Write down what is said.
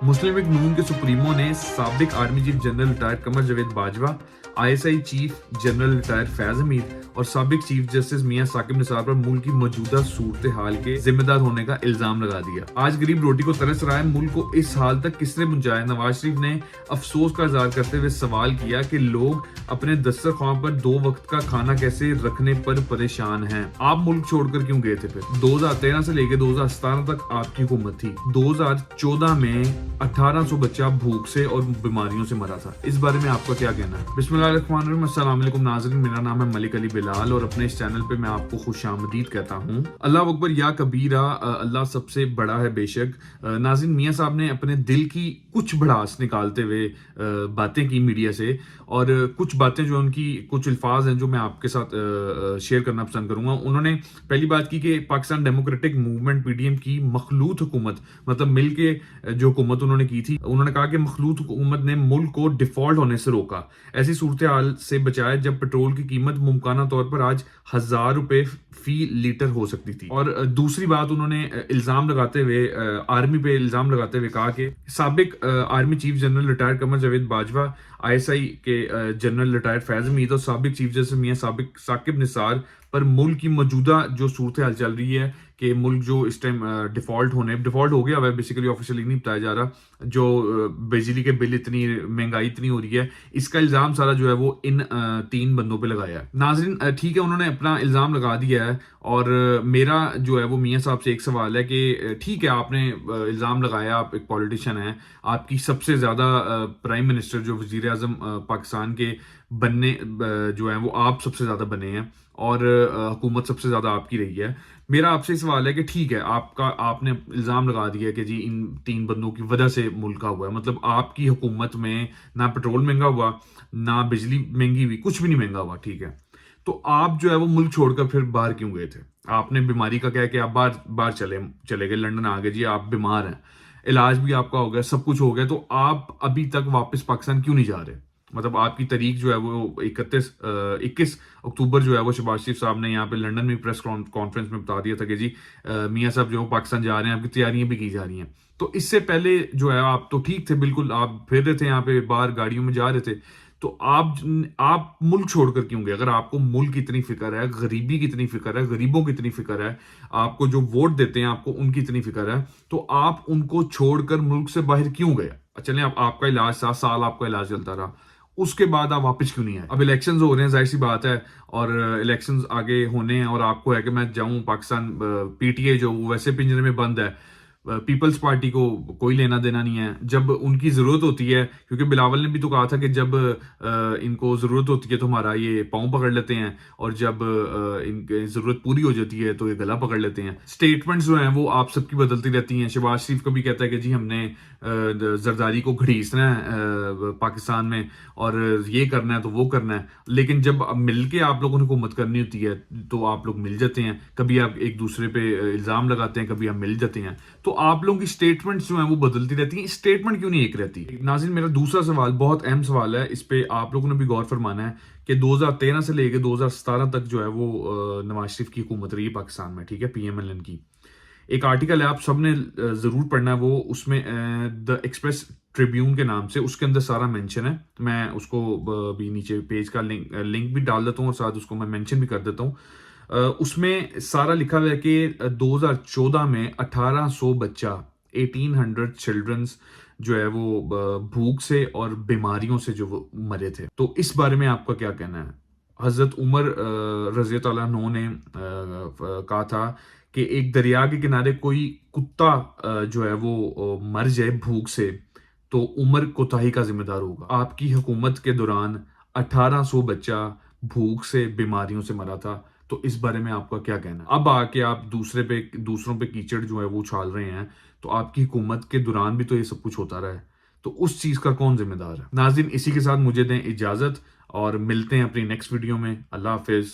मुस्लिम league नून के supremo ने साबिक army chief general retired Qamar Javed Bajwa, ISI chief general retired Faiz Hameed और साबिक चीफ जस्टिस मियां साकिब निसार पर मुल्क की मौजूदा सूरत हाल के जिम्मेदार होने का इल्जाम लगा दिया। आज गरीब रोटी को तरस रहा है, मुल्क को इस हाल तक किसने पहुंचाया? नवाज शरीफ ने अफसोस का इजहार करते हुए सवाल किया कि लोग अपने दस्तरख्वान पर 2 वक्त का खाना कैसे रखने पर परेशान हैं। आप मुल्क छोड़कर क्यों गए थे? फिर 2013 से लेकर 2017 तक आपकी हुकूमत थी। 2014 में 1800 बच्चा भूख से और बीमारियों से मरा था। इस बारे में आपका क्या कहना है? बिस्मिल्लाहिर्रहमानिर्रहीम, अस्सलाम वालेकुम नाज़रीन, मेरा नाम है मलिक अली बिलाल और अपने इस चैनल पे मैं आपको खुशामदीद कहता हूँ। अल्लाह अकबर या कबीरा, अल्लाह सबसे बड़ा है बेशक। नाज़रीन, मियां साहब ने अपने दिल की कुछ भड़ास निकालते हुए बातें की मीडिया से, और कुछ बातें जो उनकी कुछ अल्फाज हैं जो मैं आपके साथ शेयर करना पसंद करूंगा। उन्होंने पहली बात की कि पाकिस्तान डेमोक्रेटिक मूवमेंट पीडीएम की मखलूत हुकूमत, मतलब मिल के जो हुकूमत उन्होंने की थी, उन्होंने कहा कि मखलूत हुकूमत ने मुल्क को डिफॉल्ट होने से रोका, ऐसी सूरत हाल से बचाया जब पेट्रोल की कीमत मुमकाना तौर पर आज 1000 रुपए फी लीटर हो सकती थी। और दूसरी बात, उन्होंने इल्जाम लगाते हुए आर्मी पे इल्जाम लगाते हुए कहा कि साबिक army chief general retired Qamar Javed Bajwa, ISI के जनरल रिटायर्ड फैज हमीद और साबिक चीफ जस्टिस मियां साबिक साकिब निसार पर मुल्क की मौजूदा जो सूरत हाल चल रही है कि मुल्क जो इस टाइम डिफॉल्ट हो गया है, बेसिकली ऑफिशियली नहीं बताया जा रहा, जो बिजली के बिल इतनी महंगाई इतनी हो रही है, इसका इल्जाम सारा जो है वो इन 3 बंदों पे लगाया है। नाजरीन, ठीक है, उन्होंने अपना इल्जाम लगा दिया है और मेरा जो है वो मियां साहब से एक सवाल है कि ठीक है, आपने इल्जाम लगाया, आप एक पॉलिटिशियन हैं, आपकी सबसे ज्यादा प्राइम मिनिस्टर जो वजीर आजम पाकिस्तान के बनने जो है वो आप सबसे ज्यादा बने हैं और हुकूमत सबसे ज्यादा आपकी रही है। मेरा आपसे सवाल है कि ठीक है, आपने इल्जाम लगा दिया कि जी इन 3 बंदों की वजह से मुल्क का हुआ है, मतलब आपकी हुकूमत में ना पेट्रोल महंगा हुआ, ना बिजली महंगी हुई, कुछ भी नहीं महंगा हुआ, ठीक है। तो आप जो है वो मुल्क छोड़कर फिर बाहर क्यों गए थे? आपने बीमारी का क्या कि आप बाहर चले गए, लंदन आ गए, जी आप बीमार हैं, इलाज भी आपका हो गया, सब कुछ हो गया, तो आप अभी तक वापस पाकिस्तान क्यों नहीं जा रहे? मतलब आपकी तारीख जो है वो 21 अक्टूबर जो है वो शहबाज शरीफ साहब ने यहाँ पे लंदन में प्रेस कॉन्फ्रेंस में बता दिया था कि जी मियां साहब जो पाकिस्तान जा रहे हैं, आपकी तैयारियां भी की जा रही हैं। तो इससे पहले जो है आप तो ठीक थे, बिल्कुल आप फिर रहे थे यहाँ पे, बाहर गाड़ियों में जा रहे थे, तो आप मुल्क छोड़कर क्यों गए? अगर आपको मुल्क की इतनी फिक्र है, गरीबी की इतनी फिक्र है, गरीबों की इतनी फिक्र है, आपको जो वोट देते हैं आपको उनकी इतनी फिक्र है, तो आप उनको छोड़कर मुल्क से बाहर क्यों गए? चलें, आपका इलाज 7 साल आपका इलाज चलता रहा, उसके बाद आप वापस क्यों नहीं आए? अब इलेक्शंस हो रहे हैं, जाहिर सी बात है, और इलेक्शंस आगे होने हैं और आपको है कि मैं जाऊं पाकिस्तान, पीटीए जो वैसे पिंजरे में बंद है, पीपल्स पार्टी को कोई लेना देना नहीं है। जब उनकी जरूरत होती है, क्योंकि बिलावल ने भी तो कहा था कि जब इनको जरूरत होती है तो हमारा ये पाँव पकड़ लेते हैं, और जब इनकी जरूरत पूरी हो जाती है तो ये गला पकड़ लेते हैं। स्टेटमेंट्स जो हैं वो आप सबकी बदलती रहती हैं। शहबाज शरीफ कभी कहता है कि जी हमने जरदारी को घड़ीसना है पाकिस्तान में, और ये करना है तो वो करना है, लेकिन जब मिलके आप लोगों ने हुकूमत करनी होती है तो आप लोग मिल जाते हैं, कभी आप एक दूसरे पे इल्जाम लगाते हैं, कभी आप मिल जाते हैं, तो आप लोगों की स्टेटमेंट्स जो हैं वो बदलती रहती हैं। स्टेटमेंट क्यों नहीं एक रहती? नाज़रीन, मेरा दूसरा सवाल बहुत अहम सवाल है, इस पे आप लोगों ने भी गौर फरमाना है कि 2013 से लेकर 2017 तक जो है वो नवाज शरीफ की हुकूमत रही पाकिस्तान में, ठीक है, पीएमएलएन की। एक आर्टिकल है, आप सबने जरूर पढ़ना है, वो उसमें द एक्सप्रेस ट्रिब्यून के नाम से, उसके अंदर सारा मेंशन है। मैं उसको भी नीचे पेज का लिंक भी डाल देता हूँ और साथ उसको मैं मेंशन भी कर देता हूँ। उसमें सारा लिखा हुआ है कि 2014 में 1800 बच्चा, 1800 चिल्ड्रंस जो है वो भूख से और बीमारियों से जो वो मरे थे। तो इस बारे में आपका क्या कहना है? हजरत उमर रजी अल्लाह अन्हु ने कहा था कि एक दरिया के किनारे कोई कुत्ता जो है वो मर जाए भूख से तो उमर कोताही का जिम्मेदार होगा। आपकी हुकूमत के दौरान 1800 बच्चा भूख से बीमारियों से मरा था, तो इस बारे में आपका क्या कहना है? अब आके आप दूसरों पे कीचड़ जो है वो उछाल रहे हैं, तो आपकी हुकूमत के दौरान भी तो ये सब कुछ होता रहा है, तो उस चीज का कौन जिम्मेदार है? नाज़रीन, इसी के साथ मुझे दें इजाजत और मिलते हैं अपनी नेक्स्ट वीडियो में। अल्लाह हाफिज।